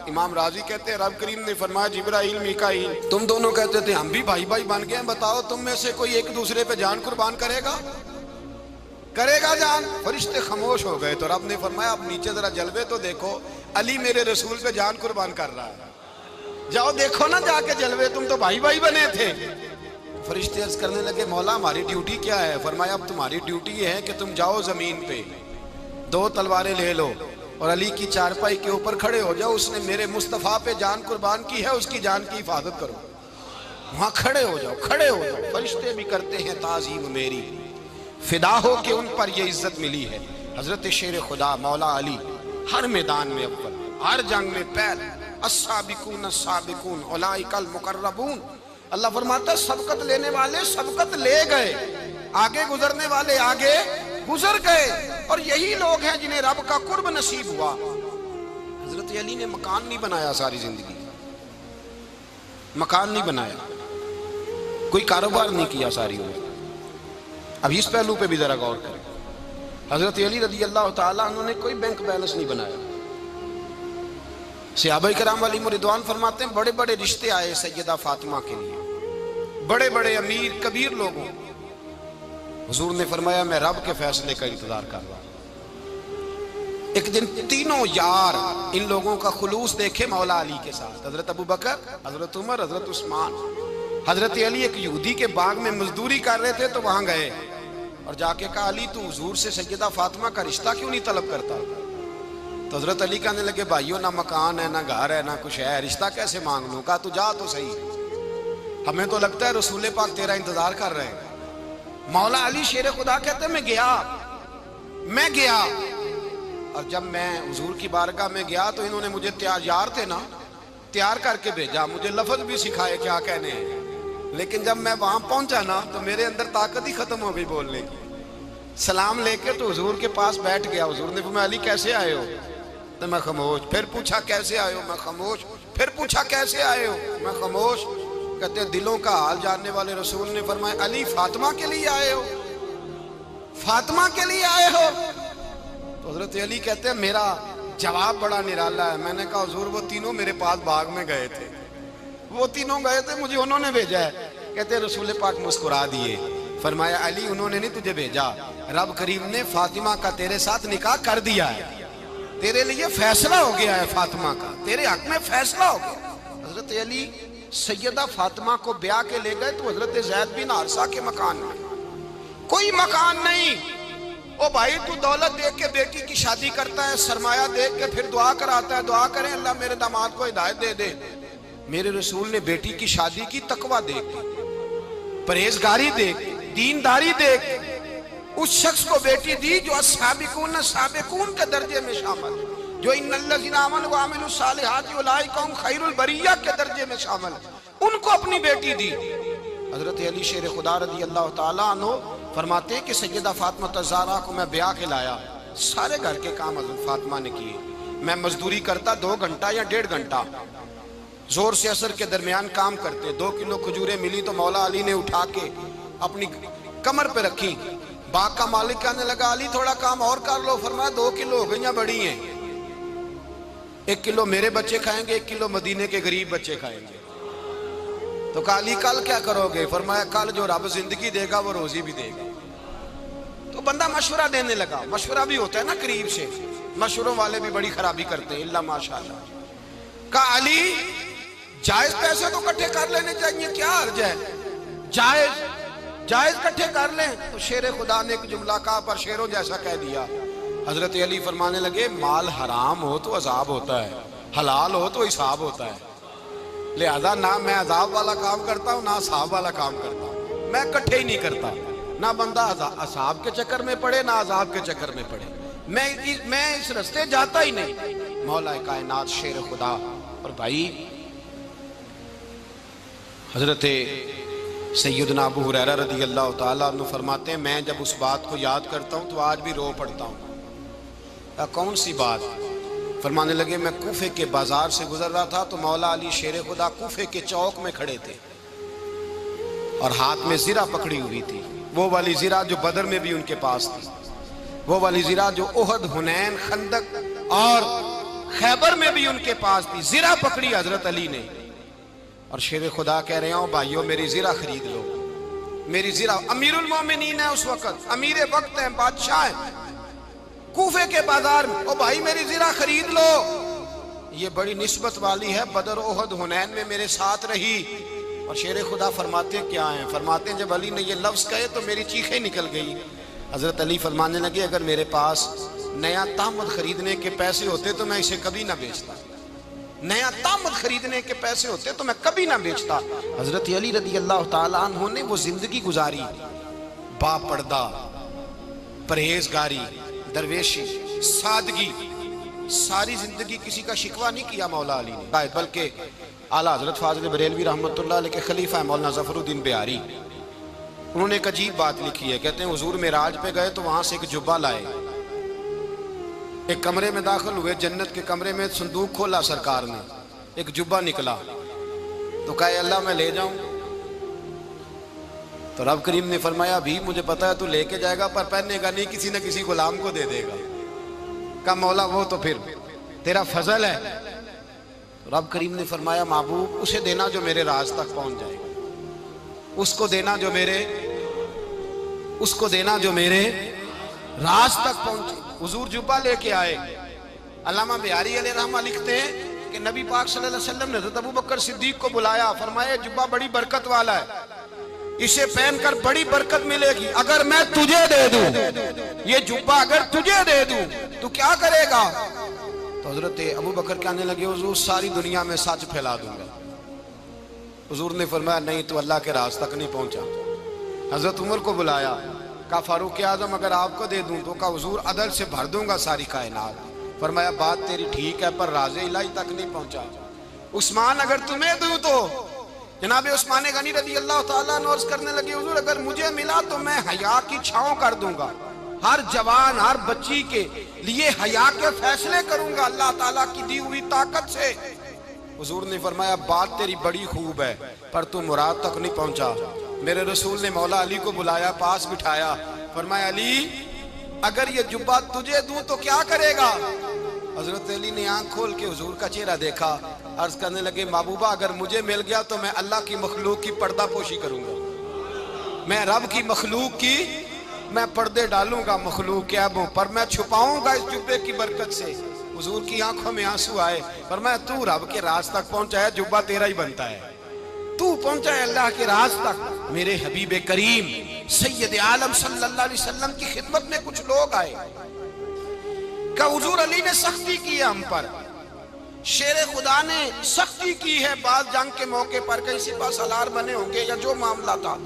امام راضی کہتے ہیں رب کریم نے فرمایا جبرائیل میکائیل تم دونوں کہتے تھے ہم بھی بھائی بھائی بن گئے ہیں، بتاؤ تم میں سے کوئی ایک دوسرے پہ جان قربان کرے گا؟ کرے گا جان؟ فرشتے خاموش ہو گئے تو رب نے فرمایا اب نیچے ذرا جلوے تو دیکھو، علی میرے رسول پہ جان قربان کر رہا ہے، جاؤ دیکھو نا جا کے جلوے، تم تو بھائی بھائی بنے تھے۔ فرشتے عرض کرنے لگے مولا ہماری ڈیوٹی کیا ہے؟ فرمایا اب تمہاری ڈیوٹی یہ ہے کہ تم جاؤ زمین پہ، 2 تلواریں لے لو اور علی کی چارپائی کے اوپر کھڑے ہو جاؤ، اس نے میرے مصطفیٰ پہ جان قربان کی ہے، اس کی جان کی حفاظت کرو۔ وہاں کھڑے ہو جاؤ، کھڑے ہو جاؤ۔ فرشتے بھی کرتے ہیں تعظیم میری، فدا ہو کہ ان پر یہ عزت ملی ہے۔ حضرت شیر خدا مولا علی ہر میدان میں اول، ہر جنگ میں پہل، السابقون السابقون اولئک المقربون۔ اللہ فرماتا ہے سبقت لینے والے سبقت لے گئے، آگے گزرنے والے آگے گزر گئے، اور یہی لوگ ہیں جنہیں رب کا قرب نصیب ہوا۔ حضرت علی نے مکان نہیں بنایا ساری زندگی، مکان نہیں بنایا، کوئی کاروبار نہیں کیا ساری عمر۔ اب اس پہلو پہ بھی ذرا غور کریں، حضرت علی رضی اللہ تعالیٰ انہوں نے کوئی بینک بیلنس نہیں بنایا۔ صحابہ کرام علیہم رضوان فرماتے ہیں بڑے بڑے رشتے آئے سیدہ فاطمہ کے لیے، بڑے بڑے امیر کبیر لوگوں، حضور نے فرمایا میں رب کے فیصلے کا انتظار کر رہا ہوں۔ ایک دن تینوں یار ان لوگوں کا خلوص دیکھے مولا علی کے ساتھ، حضرت ابو بکر، حضرت عمر، حضرت عثمان۔ حضرت علی ایک یہودی کے باغ میں مزدوری کر رہے تھے تو وہاں گئے اور جا کے کہا علی تو حضور سے سیدہ فاطمہ کا رشتہ کیوں نہیں طلب کرتا؟ تو حضرت علی کہنے لگے بھائیو نہ مکان ہے، نہ گھر ہے، نہ کچھ ہے، رشتہ کیسے مانگ لوں؟ کہا تو جا تو صحیح، ہمیں تو لگتا ہے رسول پاک تیرا انتظار کر رہے ہیں۔ مولا علی شیر خدا کہتے ہیں میں گیا اور جب میں حضور کی بارگاہ میں گیا تو انہوں نے مجھے یار تھے نا، تیار کر کے بھیجا، مجھے لفظ بھی سکھائے کیا کہنے ہیں، لیکن جب میں وہاں پہنچا نا تو میرے اندر طاقت ہی ختم ہو گئی بولنے کی۔ سلام لے کے تو حضور کے پاس بیٹھ گیا، حضور نے فرمایا علی کیسے آئے ہو؟ تو میں خاموش، پھر پوچھا کیسے آئے ہو؟ میں خاموش، پھر پوچھا کیسے آئے ہو؟ میں خاموش۔ کہتے ہیں دلوں کا حال جاننے والے رسول نے فرمایا علی فاطمہ کے لیے آئے ہو؟ فاطمہ کے لیے آئے ہو؟ تو حضرت علی کہتے ہیں میرا جواب بڑا نرالا ہے۔ میں نے کہا حضور وہ تینوں میرے پاس باغ میں گئے تھے، وہ تینوں گئے تھے، مجھے انہوں نے بھیجا ہے۔ کہتے ہیں رسول پاک مسکرا دیے، فرمایا علی انہوں نے نہیں تجھے بھیجا، رب کریم نے فاطمہ کا تیرے ساتھ نکاح کر دیا ہے، تیرے لیے فیصلہ ہو گیا ہے، فاطمہ کا تیرے حق میں فیصلہ ہو گیا۔ حضرت علی سیدہ فاطمہ کو بیاہ کے لے گئے تو حضرت زید بن حارثہ کے مکان میں، کوئی مکان نہیں۔ او بھائی تو دولت دیکھ کے بیٹی کی شادی کرتا ہے، سرمایہ دیکھ کے پھر دعا کراتا ہے، دعا کریں اللہ میرے داماد کو ہدایت دے دے۔ میرے رسول نے بیٹی کی شادی کی تقوی دیکھ کے، پرہیزگاری دیکھ کے، دینداری دیکھ کے، اس شخص کو بیٹی دی جو السابقون السابقون کے درجے میں شامل، جو ان الذین آمنوا وعملوا الصالحات اولئک هم خیر البریہ کے درجے میں شامل، ان کو اپنی بیٹی دی۔ حضرت علی شیر خدا رضی اللہ تعالیٰ عنہ فرماتے ہیں کہ سیدہ فاطمہ الزہرا کو میں بیاہ کے لایا، سارے گھر کے کام حضرت فاطمہ نے کیے، میں مزدوری کرتا 2 گھنٹہ یا 1.5 گھنٹہ، زور سے عصر کے درمیان کام کرتے، 2 کلو کھجوریں ملی تو مولا علی نے اٹھا کے اپنی کمر پہ رکھی۔ باغ کا مالک کہنے لگا علی تھوڑا کام اور کر لو، فرمایا 2 کلو ہو گئی ہیں، بڑی ہیں، 1 کلو میرے بچے کھائیں گے، 1 کلو مدینے کے غریب بچے کھائیں گے۔ تو کہا علی کل کیا کرو گے؟ فرمایا کل جو رب زندگی دے گا وہ روزی بھی دے گا۔ تو بندہ مشورہ دینے لگا، مشورہ بھی ہوتا ہے نا قریب سے، مشوروں والے بھی بڑی خرابی کرتے ہیں اللہ ماشاءاللہ۔ کہا علی جائز پیسے تو کٹھے کر لینے چاہیے، کیا حرج ہے، جائز کٹھے کر لیں۔ تو شیر خدا نے ایک جملہ کہا پر شیروں جیسا کہہ دیا۔ حضرت علی فرمانے لگے مال حرام ہو تو عذاب ہوتا ہے، حلال ہو تو حساب ہوتا ہے، لہذا نہ میں عذاب والا کام کرتا ہوں نہ حساب والا کام کرتا ہوں، میں کٹھے ہی نہیں کرتا، نہ بندہ حساب کے چکر میں پڑے نہ عذاب کے چکر میں پڑے، میں اس رستے جاتا ہی نہیں۔ مولا کائنات شیر خدا۔ اور بھائی حضرت سیدنا ابو ہریرہ رضی اللہ تعالیٰ عنہ فرماتے ہیں میں جب اس بات کو یاد کرتا ہوں تو آج بھی رو پڑتا ہوں۔ کون سی بات؟ فرمانے لگے میں کوفے کے بازار سے گزر رہا تھا تو مولا علی شیر خدا کوفے کے چوک میں کھڑے تھے اور ہاتھ میں زرہ پکڑی ہوئی تھی، وہ والی زرہ جو بدر میں بھی ان کے پاس تھی، وہ والی زرہ جو احد، حنین، خندق اور خیبر میں بھی ان کے پاس تھی، زرہ پکڑی حضرت علی نے اور شیر خدا کہہ رہے ہوں بھائیو میری زرہ خرید لو، میری زرہ امیر المومنین ہے اس وقت، امیر وقت ہیں، بادشاہ ہیں، کوفے کے بازار میں، او بھائی میری زرہ خرید لو. یہ بڑی نسبت والی ہے، بدر احد حنین میں میرے ساتھ رہی. اور شیر خدا فرماتے کیا ہیں؟ فرماتے ہیں جب علی نے یہ لفظ کہے تو میری چیخیں نکل گئی. حضرت علی فرمانے لگے اگر میرے پاس نیا تامد خریدنے کے پیسے ہوتے تو میں اسے کبھی نہ بیچتا. نیا تامد خریدنے کے پیسے ہوتے تو میں کبھی نہ بیچتا. حضرت علی رضی اللہ تعالیٰ عنہ نے وہ زندگی گزاری، با پردہ، پرہیزگاری، درویشی، سادگی، ساری زندگی کسی کا شکوہ نہیں کیا مولا علی نے، بلکہ اعلیٰ حضرت فاضل بریلوی رحمۃ اللہ علیہ کے خلیفہ مولانا ظفر الدین بہاری، انہوں نے ایک عجیب بات لکھی ہے. کہتے ہیں حضور معراج پہ گئے تو وہاں سے ایک جبہ لائے، ایک کمرے میں داخل ہوئے، جنت کے کمرے میں صندوق کھولا سرکار نے، ایک جبہ نکلا تو کہا اللہ میں لے جاؤں؟ تو رب کریم نے فرمایا بھی مجھے پتا ہے تو لے کے جائے گا پر پہننے گا نہیں، کسی نہ کسی غلام کو دے دے گا. کہا مولا وہ تو پھر تیرا فضل ہے. رب کریم نے فرمایا محبوب اسے دینا جو میرے راز تک پہنچ جائے، اس کو دینا جو میرے راز تک پہنچے. حضور جبہ لے کے آئے. علامہ بہاری علیہ رحمہ لکھتے ہیں کہ نبی پاک صلی اللہ علیہ وسلم نے حضرت ابوبکر صدیق کو بلایا، فرمایا جبہ بڑی برکت والا ہے، اسے پہن کر بڑی برکت ملے گی. اگر میں تجھے دے دوں یہ جبہ، اگر تجھے دے دوں تو کیا کرے گا؟ تو حضرت ابوبکر کہنے لگے حضور ساری دنیا میں سچ پھیلا دوں گا. حضور نے فرمایا نہیں تو اللہ کے راز تک نہیں پہنچا. حضرت عمر کو بلایا، کہا فاروق اعظم اگر آپ کو دے دوں تو کہا حضور عدل سے بھر دوں گا ساری کائنات. فرمایا بات تیری ٹھیک ہے پر راز الہی تک نہیں پہنچا. عثمان اگر تمہیں دوں تو جناب عثمان غنی رضی اللہ تعالیٰ عنہ عرض کرنے لگے حضور اگر مجھے ملا تو میں حیا کی چھاؤں کر دوں گا، ہر جوان ہر بچی کے لیے حیا کے فیصلے کروں گا اللہ تعالیٰ کی دی ہوئی طاقت سے. حضور نے فرمایا بات تیری بڑی خوب ہے پر تو مراد تک نہیں پہنچا. میرے رسول نے مولا علی کو بلایا، پاس بٹھایا، فرمایا علی اگر یہ جبہ تجھے دوں تو کیا کرے گا؟ حضرت علی نے آنکھ کھول کے حضور کا چہرہ دیکھا، عرض کرنے لگے محبوبہ اگر مجھے مل گیا تو میں اللہ کی مخلوق کی پردہ پوشی کروں گا، میں رب کی مخلوق کی میں پردے ڈالوں گا مخلوق کے عیبوں پر، میں چھپاؤں گا اس جبے کی برکت سے. حضور کی آنکھوں میں آنسو آئے. فرمایا تو رب کے راز تک پہنچا ہے، جبہ تیرا ہی بنتا ہے، تو پہنچا ہے اللہ کے راز تک. میرے حبیب کریم سید عالم صلی اللہ علیہ وسلم کی خدمت میں کچھ لوگ آئے کہ حضور علی نے سختی کی ہے ہم پر، شیر خدا نے سختی کی ہے، بعض جنگ کے موقع پر کہیں سپہ سالار بنے ہوں گے یا جو معاملہ تھا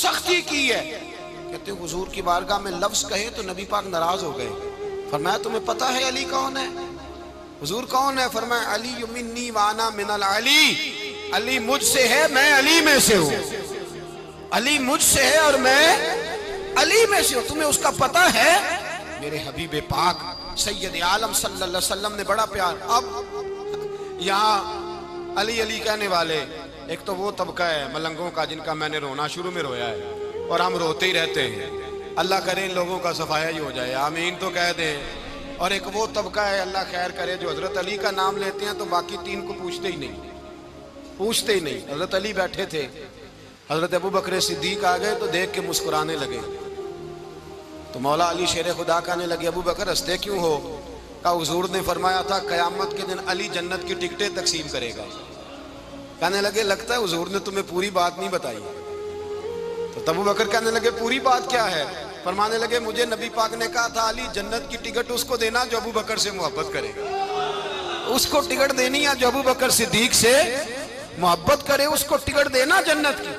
سختی کی ہے. کہتے ہیں حضور کی بارگاہ میں لفظ کہے تو نبی پاک ناراض ہو گئے. فرمایا تمہیں پتہ ہے علی کون ہے؟ حضور کون ہے؟ فرمایا علی منی وانا من العلی، علی مجھ سے ہے میں علی میں سے ہوں، علی مجھ سے ہے اور میں علی میں سے ہوں. تمہیں اس کا پتہ ہے؟ میرے حبیب پاک سید عالم صلی اللہ علیہ وسلم نے بڑا پیار. اب یہاں علی علی کہنے والے ایک تو وہ طبقہ ہے ملنگوں کا جن کا میں نے رونا شروع میں رویا ہے اور ہم روتے ہی رہتے ہیں، اللہ کرے ان لوگوں کا صفایا ہی ہو جائے، آمین تو کہہ دیں. اور ایک وہ طبقہ ہے اللہ خیر کرے جو حضرت علی کا نام لیتے ہیں تو باقی تین کو پوچھتے ہی نہیں. حضرت علی بیٹھے تھے، حضرت ابوبکر صدیق آ گئے تو دیکھ کے مسکرانے لگے. تو مولا علی شیر خدا کہنے لگے ابوبکر ہنستے کیوں ہو؟ کہا حضور نے فرمایا تھا قیامت کے دن علی جنت کی ٹکٹیں تقسیم کرے گا. کہنے لگے لگتا ہے حضور نے تمہیں پوری بات نہیں بتائی. تو ابوبکر کہنے لگے پوری بات کیا ہے؟ فرمانے لگے مجھے نبی پاک نے کہا تھا علی جنت کی ٹکٹ اس کو دینا جو ابوبکر سے محبت کرے گا، اس کو ٹکٹ دینی ہے جو ابوبکر صدیق سے محبت کرے، اس کو ٹکٹ دینا جنت کی.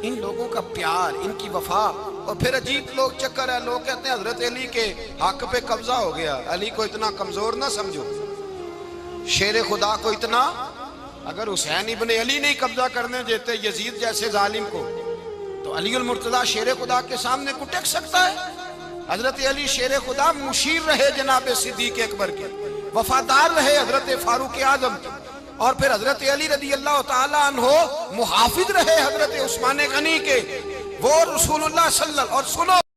ان لوگوں کا پیار، ان کی وفا. اور پھر عجیب لوگ چکر ہے، لوگ کہتے ہیں حضرت علی کے حق پہ قبضہ ہو گیا. علی کو اتنا کمزور نہ سمجھو، شیر خدا کو اتنا، اگر حسین ابن علی نہیں قبضہ کرنے دیتے یزید جیسے ظالم کو تو علی المرتضیٰ شیر خدا کے سامنے کو ٹک سکتا ہے؟ حضرت علی شیر خدا مشیر رہے جناب صدیق اکبر کے، وفادار رہے حضرت فاروق اعظم کے، اور پھر حضرت علی رضی اللہ تعالیٰ عنہ محافظ رہے حضرت عثمان غنی کے. وہ رسول اللہ صلی اللہ، اور سنو